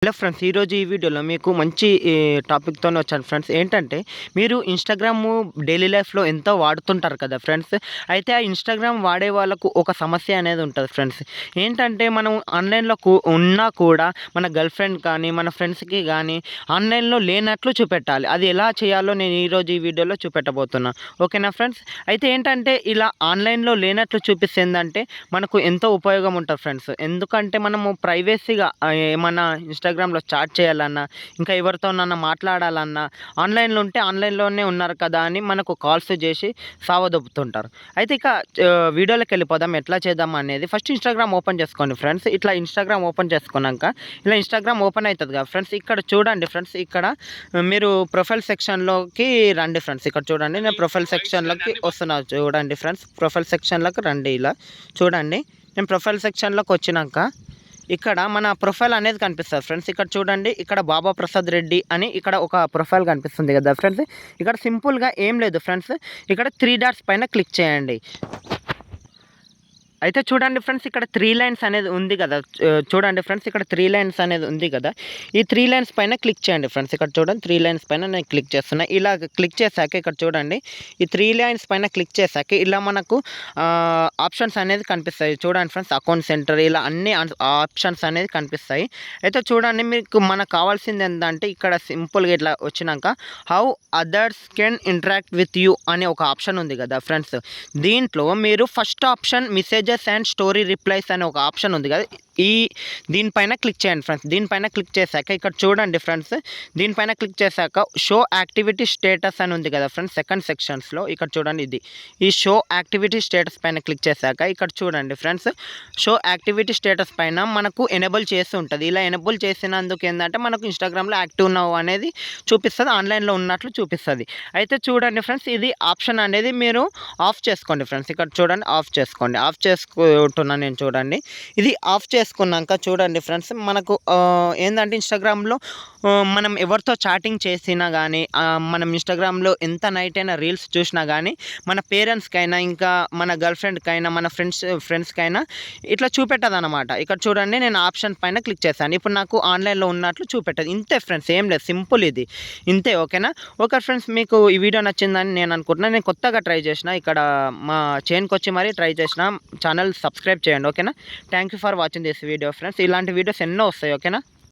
Hello friends, ఈరోజు ఈ వీడియోలో మీకు మంచి టాపిక్‌తోనే వచ్చాను ఫ్రెండ్స్. ఏంటంటే మీరు ఇన్‌స్టాగ్రాము డైలీ లైఫ్‌లో ఎంతో వాడుతుంటారు కదా ఫ్రెండ్స్. అయితే ఆ ఇన్‌స్టాగ్రామ్ వాడే వాళ్ళకు ఒక సమస్య అనేది ఉంటది ఫ్రెండ్స్. ఏంటంటే మనం ఆన్‌లైన్‌లో ఉన్నా కూడా మన గర్ల్ ఫ్రెండ్ కానీ, మన ఫ్రెండ్స్‌కి గానీ ఆన్‌లైన్‌లో లేనట్లు చూపెట్టాలి. అది ఎలా చేయాలో నేను ఈరోజు ఈ వీడియోలో చూపెట్టబోతున్నా. ఓకేనా ఫ్రెండ్స్? అయితే ఏంటంటే ఇలా ఆన్‌లైన్‌లో లేనట్లు చూపిస్తే ఏందంటే మనకు ఎంతో ఉపయోగం ఉంటది ఫ్రెండ్స్. ఎందుకంటే మనము ప్రైవసీగా ఏమన్నా ఇన్‌స్టాగ్రామ్‌లో చాట్ చేయాలన్నా, ఇంకా ఎవరితోనన్నా మాట్లాడాలన్నా ఆన్‌లైన్‌లో ఉంటే ఆన్‌లైన్‌లోనే ఉన్నారు కదా అని మనకు కాల్స్ చేసి సావదొబ్బుతుంటారు. అయితే ఇక వీడియోలోకెళ్ళిపోదాం. ఎట్లా చేద్దాం అనేది ఫస్ట్ ఇన్‌స్టాగ్రామ్ ఓపెన్ చేసుకోండి ఫ్రెండ్స్. ఇట్లా ఇన్‌స్టాగ్రామ్ ఓపెన్ చేసుకున్నాక ఇలా ఇన్‌స్టాగ్రామ్ ఓపెన్ అయితది కదా ఫ్రెండ్స్. ఇక్కడ చూడండి ఫ్రెండ్స్, ఇక్కడ మీరు ప్రొఫైల్ సెక్షన్‌లోకి రండి ఫ్రెండ్స్. ఇక్కడ చూడండి, నేను ప్రొఫైల్ సెక్షన్‌లోకి వస్తున్నా. చూడండి ఫ్రెండ్స్, ప్రొఫైల్ సెక్షన్‌లోకి రండి. ఇలా చూడండి, నేను ప్రొఫైల్ సెక్షన్‌లోకి వచ్చినాక ఇక్కడ మన ప్రొఫైల్ అనేది కనిపిస్తుంది ఫ్రెండ్స్. ఇక్కడ చూడండి, ఇక్కడ బాబా ప్రసాద్ రెడ్డి అని ఇక్కడ ఒక ప్రొఫైల్ కనిపిస్తుంది కదా ఫ్రెండ్స్. ఇక్కడ సింపుల్గా ఏం లేదు ఫ్రెండ్స్, ఇక్కడ 3 డాట్స్ పైన క్లిక్ చేయండి. అయితే చూడండి ఫ్రెండ్స్, ఇక్కడ 3 లైన్స్ అనేది ఉంది కదా. చూడండి ఫ్రెండ్స్, ఇక్కడ 3 లైన్స్ అనేది ఉంది కదా. ఈ 3 లైన్స్ పైన క్లిక్ చేయండి ఫ్రెండ్స్. ఇక్కడ చూడండి, 3 లైన్స్ పైన నేను క్లిక్ చేస్తున్నా. ఇలా క్లిక్ చేశాక ఇక్కడ చూడండి, ఈ 3 లైన్స్ పైన క్లిక్ చేశాక ఇలా మనకు ఆప్షన్స్ అనేది కనిపిస్తాయి. చూడండి ఫ్రెండ్స్, అకౌంట్ సెంటర్ ఇలా అన్ని ఆప్షన్స్ అనేది కనిపిస్తాయి. అయితే చూడండి, మీకు మనకు కావాల్సింది ఏంటంటే ఇక్కడ సింపుల్గా ఇట్లా వచ్చినాక how others can interact with you అనే ఒక ఆప్షన్ ఉంది కదా ఫ్రెండ్స్. దీంట్లో మీరు first option messages and story replies అనే ఒక ఆప్షన్ ఉంది కదా, దీనిపైన క్లిక్ చేయండి ఫ్రెండ్స్. దీనిపైన క్లిక్ చేశాక ఇక్కడ చూడండి ఫ్రెండ్స్, దీనిపైన క్లిక్ చేశాక షో యాక్టివిటీ స్టేటస్ అని ఉంది కదా ఫ్రెండ్స్. సెకండ్ సెక్షన్స్లో ఇక్కడ చూడండి, ఇది ఈ షో యాక్టివిటీ స్టేటస్ పైన క్లిక్ చేశాక ఇక్కడ చూడండి ఫ్రెండ్స్, షో యాక్టివిటీ స్టేటస్ పైన మనకు ఎనేబుల్ చేసి ఉంటుంది. ఇలా ఎనేబుల్ చేసినందుకు ఏంటంటే మనకు ఇన్స్టాగ్రామ్లో యాక్టివ్ ఉన్నావు అనేది చూపిస్తుంది, ఆన్లైన్లో ఉన్నట్లు చూపిస్తుంది. అయితే చూడండి ఫ్రెండ్స్, ఇది ఆప్షన్ అనేది మీరు ఆఫ్ చేసుకోండి ఫ్రెండ్స్. ఇక్కడ చూడండి, ఆఫ్ చేసుకోండి. ఆఫ్ చేసుకుంటున్నాను నేను. చూడండి, ఇది ఆఫ్ చేసుకున్నాక చూడండి ఫ్రెండ్స్, మనకు ఏంటంటే ఇన్స్టాగ్రామ్లో మనం ఎవరితో చాటింగ్ చేసినా కానీ, మనం ఇన్స్టాగ్రామ్లో ఎంత నైట్ అయినా రీల్స్ చూసినా కానీ మన పేరెంట్స్కైనా, ఇంకా మన గర్ల్ ఫ్రెండ్కైనా, మన ఫ్రెండ్స్కైనా ఇట్లా చూపెట్టదు అనమాట. ఇక్కడ చూడండి, నేను ఆప్షన్ పైన క్లిక్ చేశాను. ఇప్పుడు నాకు ఆన్లైన్లో ఉన్నట్లు చూపెట్టదు. ఇంతే ఫ్రెండ్స్, ఏం లేదు, సింపుల్ ఇది, ఇంతే. ఓకేనా? ఓకే ఫ్రెండ్స్, మీకు ఈ వీడియో నచ్చిందని నేను అనుకుంటున్నాను. నేను కొత్తగా ట్రై చేసిన, ఇక్కడ మా చైన్కి వచ్చి మరీ ట్రై చేసిన. ఛానల్ సబ్స్క్రైబ్ చేయండి. ఓకేనా? Thank you for watching this video friends. ఇలాంటి వీడియోస్ ఎన్నో వస్తాయి. ఓకేనా?